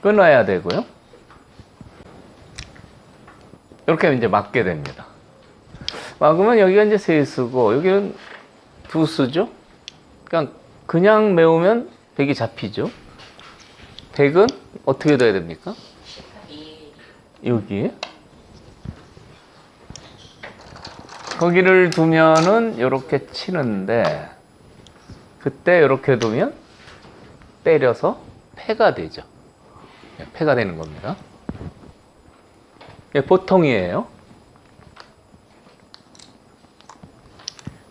끊어야 되고요. 이렇게 이제 막게 됩니다. 막으면 여기가 이제 세 수고 여기는 두 수죠. 그냥 메우면 백이 잡히죠. 백은 어떻게 돼야 됩니까? 여기. 거기를 두면은 이렇게 치는데 그때 이렇게 두면 때려서 패가 되죠. 패가 되는 겁니다. 보통이에요.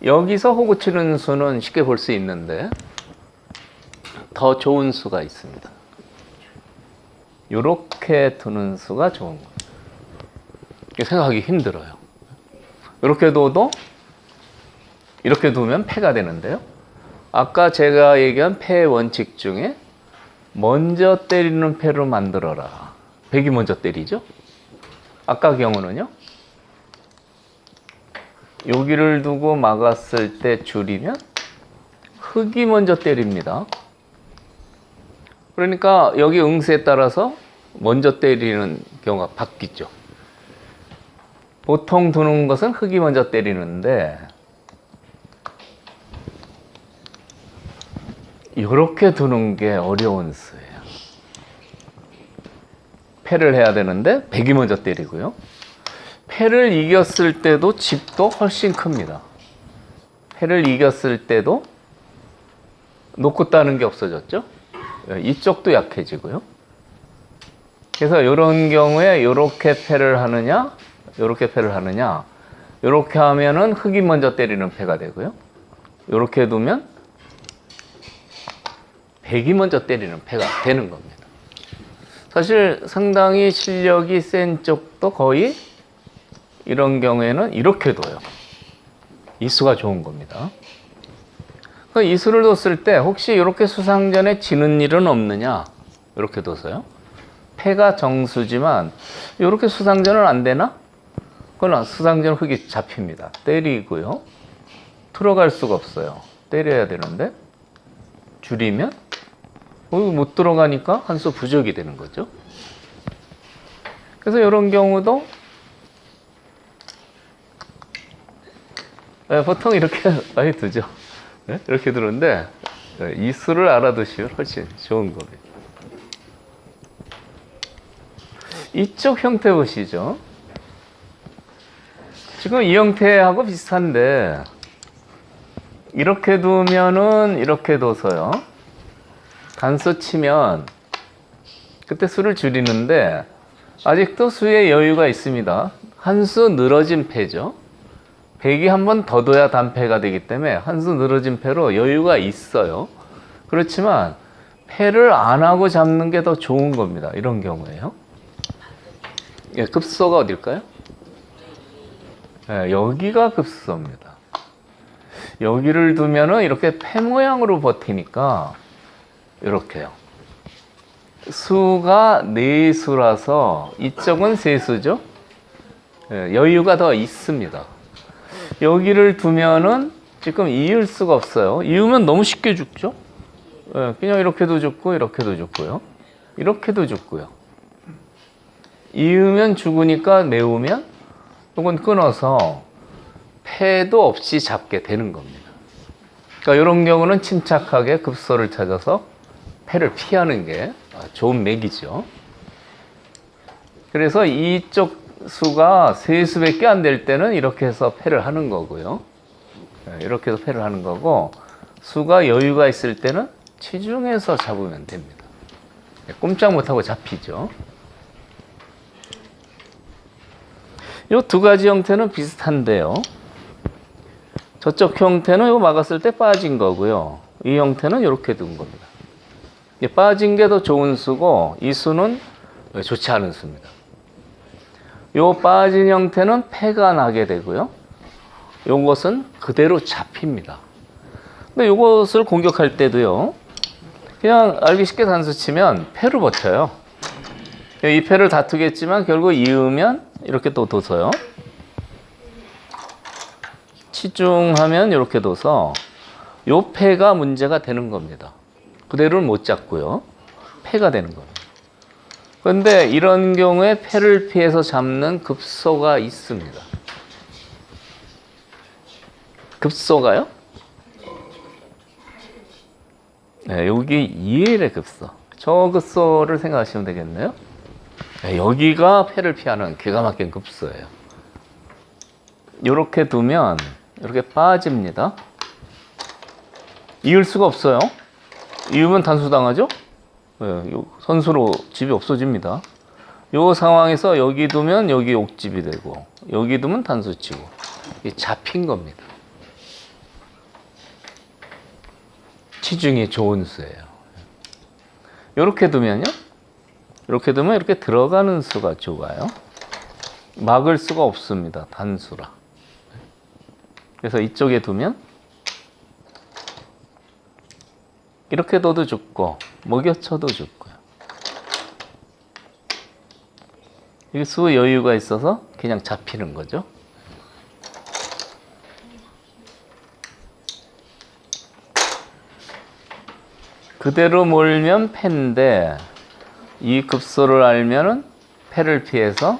여기서 호구 치는 수는 쉽게 볼 수 있는데 더 좋은 수가 있습니다. 이렇게 두는 수가 좋은 거예요. 생각하기 힘들어요. 이렇게 둬도 이렇게 두면 패가 되는데요. 아까 제가 얘기한 패 원칙 중에 먼저 때리는 패로 만들어라. 백이 먼저 때리죠. 아까 경우는요. 여기를 두고 막았을 때 줄이면 흑이 먼저 때립니다. 그러니까 여기 응수에 따라서 먼저 때리는 경우가 바뀌죠. 보통 두는 것은 흑이 먼저 때리는데 이렇게 두는 게 어려운 수예요. 패를 해야 되는데 백이 먼저 때리고요. 패를 이겼을 때도 집도 훨씬 큽니다. 패를 이겼을 때도 놓고 따는 게 없어졌죠. 이쪽도 약해지고요. 그래서 이런 경우에 이렇게 패를 하느냐, 이렇게 패를 하느냐, 이렇게 하면은 흑이 먼저 때리는 패가 되고요. 이렇게 두면 백이 먼저 때리는 패가 되는 겁니다. 사실 상당히 실력이 센 쪽도 거의 이런 경우에는 이렇게 둬요. 이 수가 좋은 겁니다. 이 수를 뒀을 때 혹시 이렇게 수상전에 지는 일은 없느냐? 이렇게 둬서요. 패가 정수지만 이렇게 수상전은 안 되나? 그러나 수상전 흑이 잡힙니다. 때리고요. 들어갈 수가 없어요. 때려야 되는데 줄이면 못 들어가니까 한 수 부족이 되는 거죠. 그래서 이런 경우도 보통 이렇게 많이 두죠. 이렇게 두는데 이 수를 알아두시면 훨씬 좋은 겁니다. 이쪽 형태 보시죠. 지금 이 형태하고 비슷한데 이렇게 두면은 이렇게 둬서요. 단수 치면 그때 수를 줄이는데 아직도 수에 여유가 있습니다. 한 수 늘어진 패죠. 백이 한 번 더 둬야 단패가 되기 때문에 한 수 늘어진 패로 여유가 있어요. 그렇지만 패를 안 하고 잡는 게 더 좋은 겁니다. 이런 경우에요. 급소가 어딜까요? 여기가 급소입니다. 여기를 두면은 이렇게 패 모양으로 버티니까 이렇게요. 수가 4수라서 이쪽은 3수죠. 여유가 더 있습니다. 여기를 두면은 지금 이을 수가 없어요. 이으면 너무 쉽게 죽죠. 그냥 이렇게도 죽고 이렇게도 죽고요. 이렇게도 죽고요. 이으면 죽으니까 메우면 혹은 끊어서 패도 없이 잡게 되는 겁니다. 그러니까 이런 경우는 침착하게 급소를 찾아서 패를 피하는 게 좋은 맥이죠. 그래서 이쪽 수가 3수밖에 안 될 때는 이렇게 해서 패를 하는 거고요. 이렇게 해서 패를 하는 거고 수가 여유가 있을 때는 치중해서 잡으면 됩니다. 꼼짝 못하고 잡히죠. 이 두 가지 형태는 비슷한데요. 저쪽 형태는 이거 막았을 때 빠진 거고요. 이 형태는 이렇게 둔 겁니다. 빠진 게 더 좋은 수고 이 수는 좋지 않은 수입니다. 요 빠진 형태는 패가 나게 되고요. 요것은 그대로 잡힙니다. 근데 요것을 공격할 때도요. 그냥 알기 쉽게 단수 치면 패로 버텨요. 이 패를 다투겠지만 결국 이으면 이렇게 또 둬서요. 치중하면 이렇게 둬서 요 패가 문제가 되는 겁니다. 그대로는 못 잡고요. 패가 되는 겁니다. 그런데 이런 경우에 패를 피해서 잡는 급소가 있습니다. 급소가요? 네, 여기 2L의 급소. 저 급소를 생각하시면 되겠네요. 네, 여기가 패를 피하는 기가 막힌 급소예요. 이렇게 두면 이렇게 빠집니다. 이을 수가 없어요. 이으면 단수당하죠? 네, 선수로 집이 없어집니다. 이 상황에서 여기 두면 여기 옥집이 되고 여기 두면 단수치고 잡힌 겁니다. 치중이 좋은 수예요. 이렇게 두면요. 이렇게 두면 이렇게 들어가는 수가 좋아요. 막을 수가 없습니다. 단수라. 그래서 이쪽에 두면 이렇게 둬도 좋고 먹여쳐도 좋고요. 이게 수 여유가 있어서 그냥 잡히는 거죠. 그대로 몰면 패인데 이 급소를 알면은 패를 피해서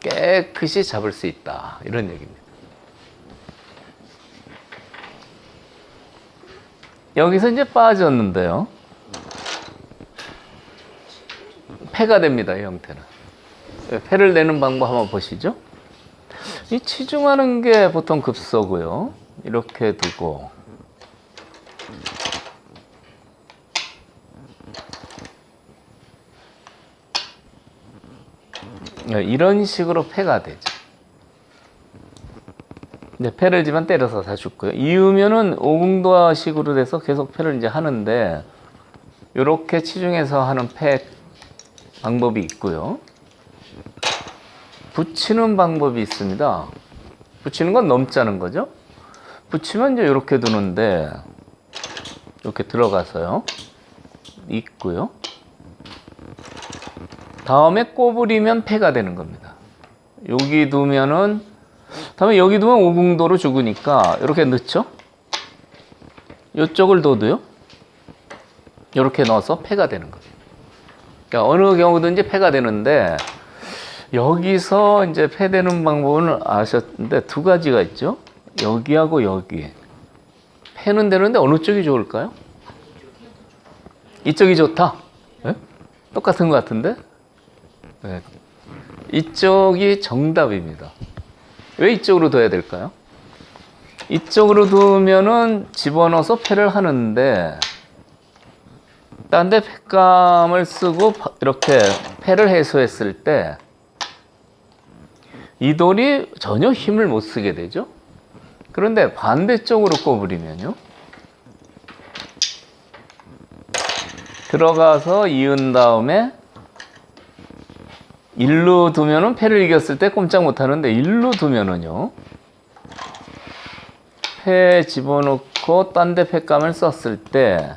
깨끗이 잡을 수 있다. 이런 얘기입니다. 여기서 이제 빠졌는데요. 패가 됩니다. 이 형태는. 패를 내는 방법 한번 보시죠. 이 치중하는 게 보통 급소고요. 이렇게 두고 이런 식으로 패가 되죠. 이제 패를 지만 때려서 다 죽고요. 이으면은 오궁도화식으로 돼서 계속 패를 이제 하는데 이렇게 치중해서 하는 패 방법이 있고요. 붙이는 방법이 있습니다. 붙이는 건 넘자는 거죠. 붙이면 이제 이렇게 두는데 이렇게 들어가서요. 있고요. 다음에 꼬부리면 패가 되는 겁니다. 여기 두면은 다음에 여기 두면 오궁도로 죽으니까 이렇게 넣죠. 이쪽을 둬도요. 이렇게 넣어서 패가 되는 겁니다. 그러니까 어느 경우든지 패가 되는데 여기서 이제 패되는 방법은 아셨는데 두 가지가 있죠. 여기하고 여기. 패는 되는데 어느 쪽이 좋을까요? 이쪽이 좋다. 네? 똑같은 것 같은데? 네. 이쪽이 정답입니다. 왜 이쪽으로 둬야 될까요? 이쪽으로 두면은 집어넣어서 패를 하는데 딴 데 패감을 쓰고 이렇게 패를 해소했을 때 이 돌이 전혀 힘을 못 쓰게 되죠. 그런데 반대쪽으로 꼬부리면요. 들어가서 이은 다음에 일로 두면은 패를 이겼을 때 꼼짝 못 하는데 일로 두면은요. 패 집어넣고 딴 데 패감을 썼을 때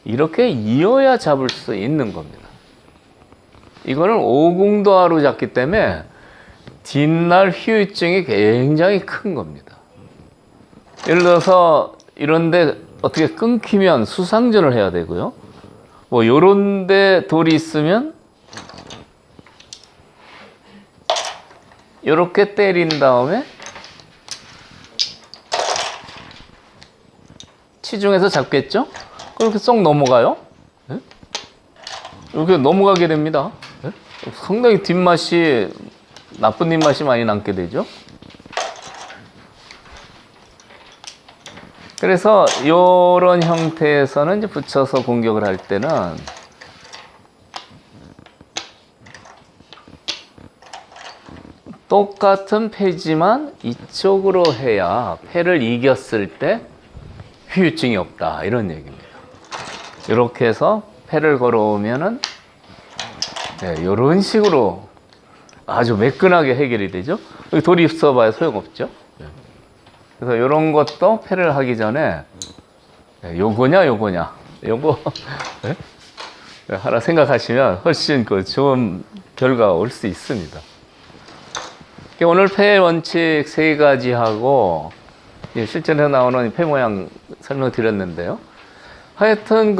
이렇게 이어야 잡을 수 있는 겁니다. 이거는 오궁도하로 잡기 때문에 뒷날 후유증이 굉장히 큰 겁니다. 예를 들어서 이런데 어떻게 끊기면 수상전을 해야 되고요. 뭐 요런데 돌이 있으면 이렇게 때린 다음에 치중해서 잡겠죠? 그렇게 쏙 넘어가요. 네? 이렇게 넘어가게 됩니다. 네? 상당히 뒷맛이 나쁜 뒷맛이 많이 남게 되죠. 그래서 이런 형태에서는 이제 붙여서 공격을 할 때는 똑같은 패지만 이쪽으로 해야 패를 이겼을 때 후유증이 없다. 이런 얘기입니다. 이렇게 해서 패를 걸어오면은 네, 이런 식으로 아주 매끈하게 해결이 되죠. 여기 돌이 있어봐야 소용없죠. 그래서 이런 것도 패를 하기 전에 요거냐 요거 네? 하나 생각하시면 훨씬 그 좋은 결과가 올 수 있습니다. 오늘 패 원칙 3가지 하고 실전에 나오는 패 모양 설명드렸는데요. 하여튼